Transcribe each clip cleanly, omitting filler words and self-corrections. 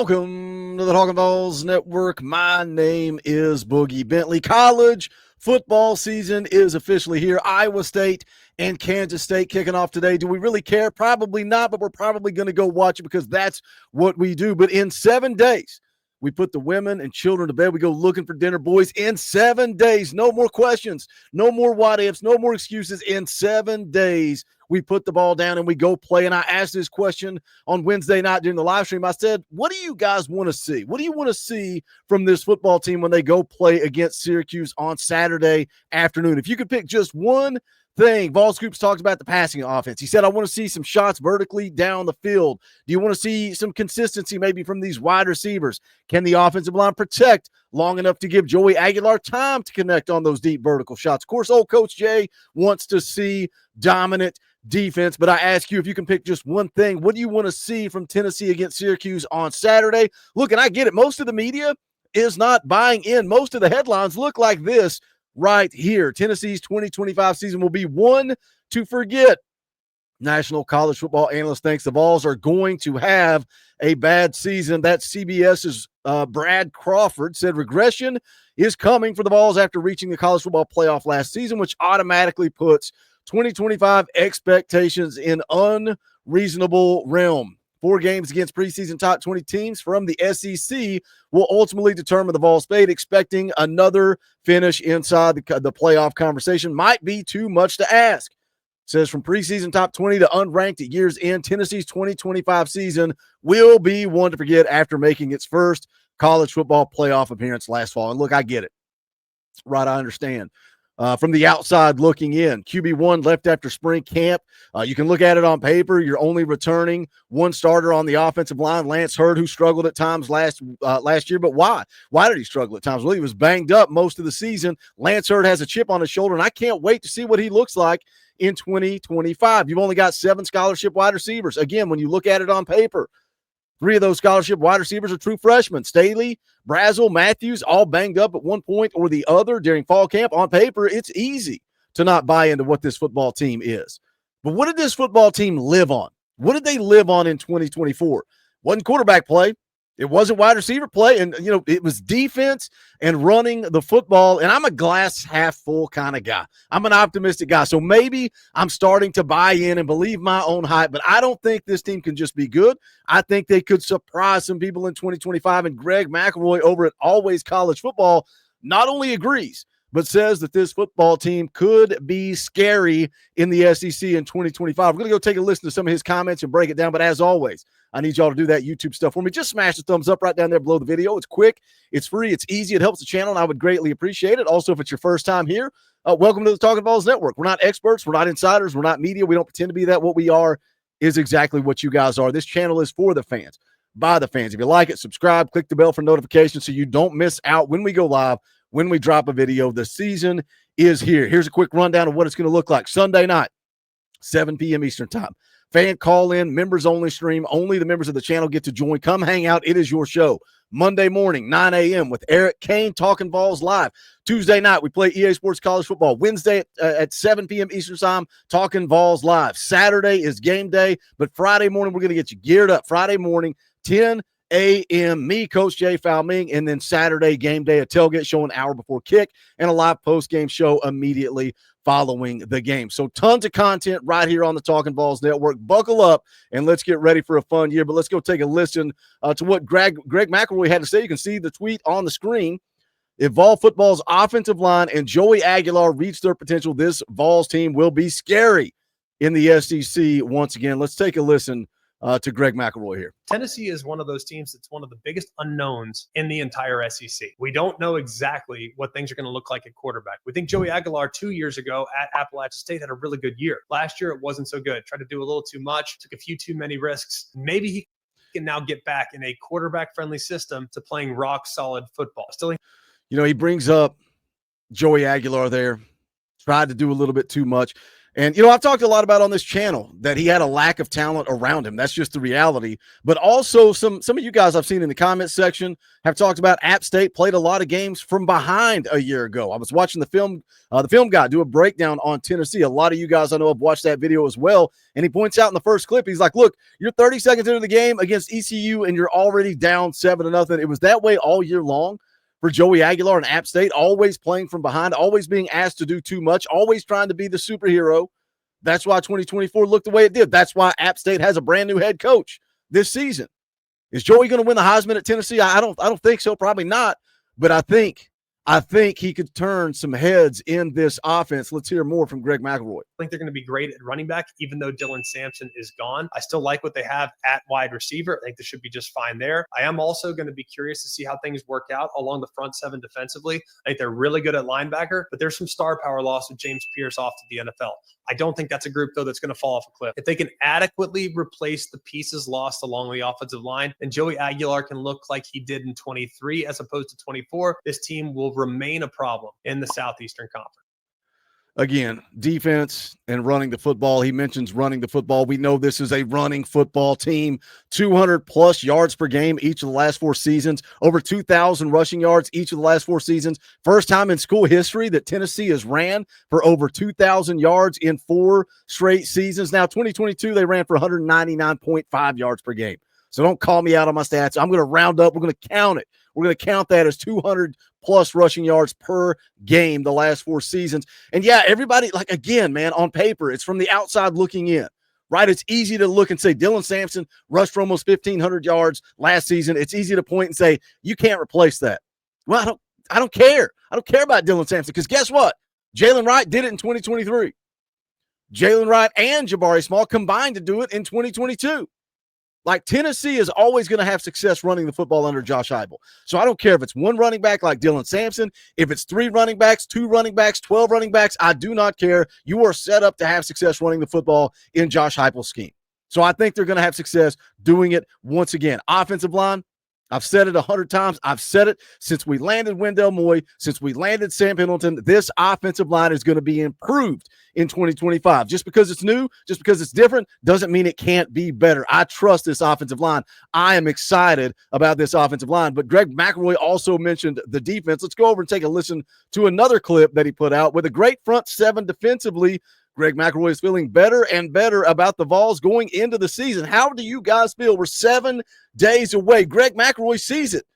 Welcome to the Talkin VAWLS Network. My name is Boogie Bentley. College football season is officially here. Iowa State and Kansas State kicking off today. Do we really care? Probably not, but we're probably going to go watch it because that's what we do. But in 7 days, we put the women and children to bed. We go looking for dinner, boys. In 7 days, no more questions, no more what ifs, no more excuses. In 7 days, we put the ball down and we go play. And I asked this question on Wednesday night during the live stream. I said, what do you guys want to see? What do you want to see from this football team when they go play against Syracuse on Saturday afternoon? If you could pick just one thing, Vols Scoops talked about the passing offense. He said, I want to see some shots vertically down the field. Do you want to see some consistency maybe from these wide receivers? Can the offensive line protect long enough to give Joey Aguilar time to connect on those deep vertical shots? Of course, old Coach Jay wants to see dominant defense, but I ask you, if you can pick just one thing, what do you want to see from Tennessee against Syracuse on Saturday? Look, and I get it. Most of the media is not buying in. Most of the headlines look like this right here. Tennessee's 2025 season will be one to forget. National College Football Analyst thinks the Vols are going to have a bad season. That's CBS's Brad Crawford said regression is coming for the Vols after reaching the college football playoff last season, which automatically puts 2025 expectations in unreasonable realm. 4 games against preseason top 20 teams from the SEC will ultimately determine the Vols' fate. Expecting another finish inside the playoff conversation might be too much to ask. Says from preseason top 20 to unranked at year's end, Tennessee's 2025 season will be one to forget after making its first college football playoff appearance last fall. And look, I get it. Right, I understand. From the outside looking in, QB1 left after spring camp. You can look at it on paper. You're only returning one starter on the offensive line, Lance Hurd, who struggled at times last year. But why? Why did he struggle at times? Well, he was banged up most of the season. Lance Hurd has a chip on his shoulder, and I can't wait to see what he looks like in 2025. You've only got 7 scholarship wide receivers. Again, when you look at it on paper, 3 of those scholarship wide receivers are true freshmen. Staley, Brazel, Matthews, all banged up at one point or the other during fall camp. On paper, it's easy to not buy into what this football team is. But what did this football team live on? What did they live on in 2024? Wasn't quarterback play. It wasn't wide receiver play. And, it was defense and running the football. And I'm a glass half full kind of guy. I'm an optimistic guy. So maybe I'm starting to buy in and believe my own hype. But I don't think this team can just be good. I think they could surprise some people in 2025. And Greg McElroy over at Always College Football not only agrees, but says that this football team could be scary in the SEC in 2025. We're going to go take a listen to some of his comments and break it down. But as always, I need y'all to do that YouTube stuff for me. Just smash the thumbs up right down there below the video. It's quick, it's free, it's easy, it helps the channel, and I would greatly appreciate it. Also, if it's your first time here, welcome to the Talkin VAWLS Network. We're not experts, we're not insiders, we're not media, we don't pretend to be that. What we are is exactly what you guys are. This channel is for the fans, by the fans. If you like it, subscribe, click the bell for notifications so you don't miss out when we go live, when we drop a video. The season is here. Here's a quick rundown of what it's going to look like. Sunday night, 7 p.m. Eastern time. Fan call-in, members-only stream. Only the members of the channel get to join. Come hang out. It is your show. Monday morning, 9 a.m. with Eric Kane, Talkin VAWLS live. Tuesday night, we play EA Sports College Football. Wednesday at 7 p.m. Eastern time, Talkin VAWLS live. Saturday is game day, but Friday morning, we're going to get you geared up. Friday morning, 10 a.m. Me, Coach Jay Falming, and then Saturday game day, a tailgate show an hour before kick, and a live post-game show immediately following the game. So tons of content right here on the Talkin VAWLS Network. Buckle up and let's get ready for a fun year. But let's go take a listen to what Greg McElroy had to say. You can see the tweet on the screen. If Vol football's offensive line and Joey Aguilar reach their potential, this Vols team will be scary in the SEC once again. Let's take a listen to Greg McElroy here. Tennessee is one of those teams that's one of the biggest unknowns in the entire SEC. We don't know exactly what things are going to look like at quarterback. We think Joey Aguilar 2 years ago at Appalachian State had a really good year. Last year, it wasn't so good. Tried to do a little too much, took a few too many risks. Maybe he can now get back in a quarterback-friendly system to playing rock-solid football. Still, he brings up Joey Aguilar there. Tried to do a little bit too much. And, you know, I've talked a lot about on this channel that he had a lack of talent around him. That's just the reality. But also some of you guys I've seen in the comment section have talked about App State played a lot of games from behind a year ago. I was watching the film guy do a breakdown on Tennessee. A lot of you guys I know have watched that video as well. And he points out in the first clip, he's like, look, you're 30 seconds into the game against ECU and you're already down 7-0. It was that way all year long for Joey Aguilar and App State, always playing from behind, always being asked to do too much, always trying to be the superhero. That's why 2024 looked the way it did. That's why App State has a brand new head coach this season. Is Joey going to win the Heisman at Tennessee? I don't think so. Probably not. But I think he could turn some heads in this offense. Let's hear more from Greg McElroy. I think they're going to be great at running back, even though Dylan Sampson is gone. I still like what they have at wide receiver. I think they should be just fine there. I am also going to be curious to see how things work out along the front seven defensively. I think they're really good at linebacker, but there's some star power loss with James Pierce off to the NFL. I don't think that's a group, though, that's going to fall off a cliff. If they can adequately replace the pieces lost along the offensive line, and Joey Aguilar can look like he did in 23 as opposed to 24, this team will remain a problem in the Southeastern Conference. Again, defense and running the football. He mentions running the football. We know this is a running football team. 200-plus yards per game each of the last 4 seasons. Over 2,000 rushing yards each of the last 4 seasons. First time in school history that Tennessee has ran for over 2,000 yards in 4 straight seasons. Now, 2022, they ran for 199.5 yards per game. So don't call me out on my stats. I'm going to round up. We're going to count it. We're going to count that as 200-plus rushing yards per game the last 4 seasons. And, yeah, everybody, like, again, man, on paper, it's from the outside looking in, right? It's easy to look and say Dylan Sampson rushed for almost 1,500 yards last season. It's easy to point and say you can't replace that. Well, I don't care. I don't care about Dylan Sampson because guess what? Jalen Wright did it in 2023. Jalen Wright and Jabari Small combined to do it in 2022. Like, Tennessee is always going to have success running the football under Josh Heupel. So I don't care if it's 1 running back like Dylan Sampson, if it's 3 running backs, 2 running backs, 12 running backs. I do not care. You are set up to have success running the football in Josh Heupel's scheme. So I think they're going to have success doing it once again. Offensive line, I've said it 100 times. I've said it since we landed Wendell Moy, since we landed Sam Pendleton. This offensive line is going to be improved in 2025. Just because it's new, just because it's different, doesn't mean it can't be better. I trust this offensive line. I am excited about this offensive line. But Greg McElroy also mentioned the defense. Let's go over and take a listen to another clip that he put out. With a great front seven defensively, Greg McElroy is feeling better and better about the Vols going into the season. How do you guys feel? We're 7 days away. Greg McElroy sees it.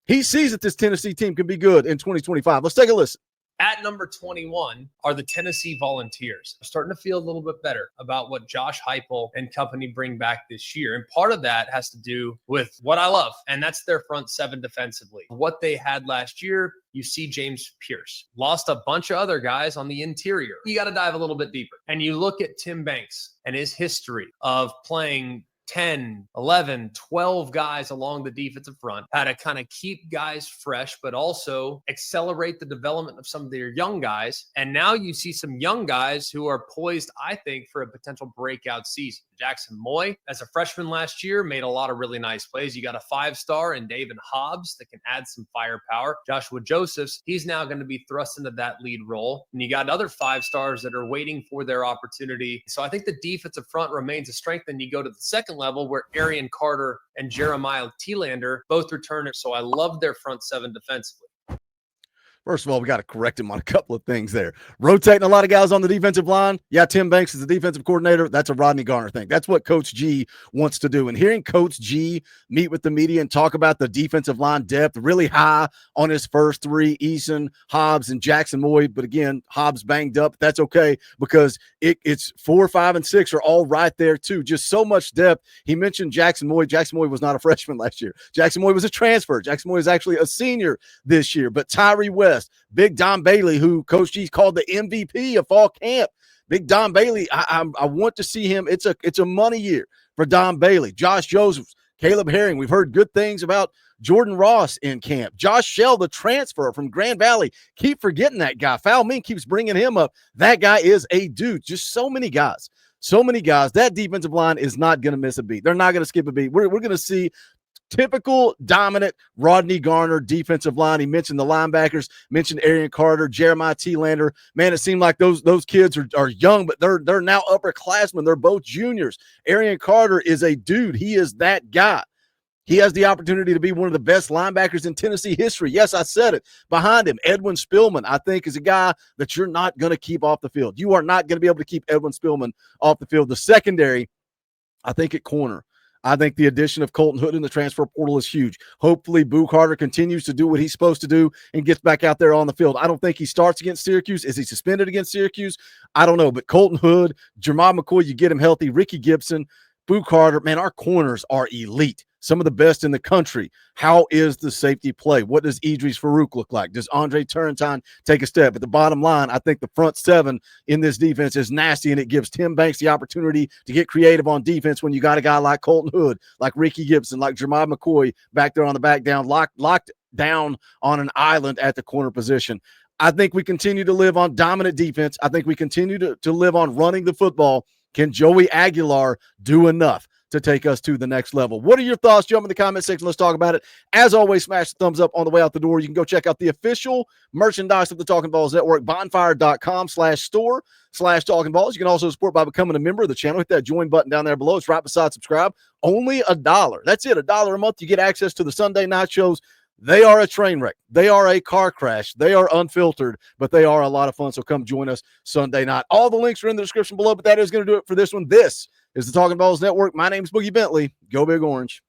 He sees that this Tennessee team can be good in 2025. Let's take a listen. At number 21 are the Tennessee Volunteers. I'm starting to feel a little bit better about what Josh Heupel and company bring back this year. And part of that has to do with what I love, and that's their front seven defensively. What they had last year, you see James Pierce. Lost a bunch of other guys on the interior. You got to dive a little bit deeper. And you look at Tim Banks and his history of playing 10, 11, 12 guys along the defensive front, how to kind of keep guys fresh, but also accelerate the development of some of their young guys. And now you see some young guys who are poised, I think, for a potential breakout season. Jackson Moy, as a freshman last year, made a lot of really nice plays. You got a 5-star in David Hobbs that can add some firepower. Joshua Josephs, he's now going to be thrust into that lead role. And you got other 5-stars that are waiting for their opportunity. So I think the defensive front remains a strength. And you go to the second level where Arian Carter and Jeremiah Thielander both return it. So I love their front seven defensively. First of all, we got to correct him on a couple of things there. Rotating a lot of guys on the defensive line. Yeah, Tim Banks is the defensive coordinator. That's a Rodney Garner thing. That's what Coach G wants to do. And hearing Coach G meet with the media and talk about the defensive line depth really high on his first 3, Eason, Hobbs, and Jackson Moy. But again, Hobbs banged up. That's okay because it's 4, 5, and 6 are all right there too. Just so much depth. He mentioned Jackson Moy. Jackson Moy was not a freshman last year. Jackson Moy was a transfer. Jackson Moy is actually a senior this year. But Tyree West, Big Don Bailey, who Coach G called the MVP of fall camp. Big Don Bailey, I want to see him. It's a money year for Don Bailey. Josh Josephs, Caleb Herring. We've heard good things about Jordan Ross in camp. Josh Shell, the transfer from Grand Valley. Keep forgetting that guy. Foul Mean keeps bringing him up. That guy is a dude. Just so many guys. So many guys. That defensive line is not going to miss a beat. They're not going to skip a beat. We're going to see typical dominant Rodney Garner defensive line. He mentioned the linebackers, mentioned Arian Carter, Jeremiah T. Lander. Man, it seemed like those kids are young, but they're now upperclassmen. They're both juniors. Arian Carter is a dude. He is that guy. He has the opportunity to be one of the best linebackers in Tennessee history. Yes, I said it. Behind him, Edwin Spillman, I think, is a guy that you're not going to keep off the field. You are not going to be able to keep Edwin Spillman off the field. The secondary, I think at corner, I think the addition of Colton Hood in the transfer portal is huge. Hopefully, Boo Carter continues to do what he's supposed to do and gets back out there on the field. I don't think he starts against Syracuse. Is he suspended against Syracuse? I don't know. But Colton Hood, Jermod McCoy, you get him healthy. Ricky Gibson, Boo Carter, man, our corners are elite. Some of the best in the country. How is the safety play? What does Idris Farouk look like? Does Andre Turrentine take a step? At the bottom line, I think the front seven in this defense is nasty, and it gives Tim Banks the opportunity to get creative on defense when you got a guy like Colton Hood, like Ricky Gibson, like Jermod McCoy back there on the back down, locked down on an island at the corner position. I think we continue to live on dominant defense. I think we continue to live on running the football. Can Joey Aguilar do enough to take us to the next level? What are your thoughts? Jump in the comment section. Let's talk about it. As always, smash the thumbs up on the way out the door. You can go check out the official merchandise of the Talkin VAWLS Network, bonfire.com/store/Talkin VAWLS. You can also support by becoming a member of the channel. Hit that join button down there below. It's right beside subscribe. Only $1. That's it. $1 a month. You get access to the Sunday night shows. They are a train wreck. They are a car crash. They are unfiltered, but they are a lot of fun. So come join us Sunday night. All the links are in the description below, but that is going to do it for this one. This is the Talkin VAWLS Network. My name is Boogie Bentley. Go Big Orange.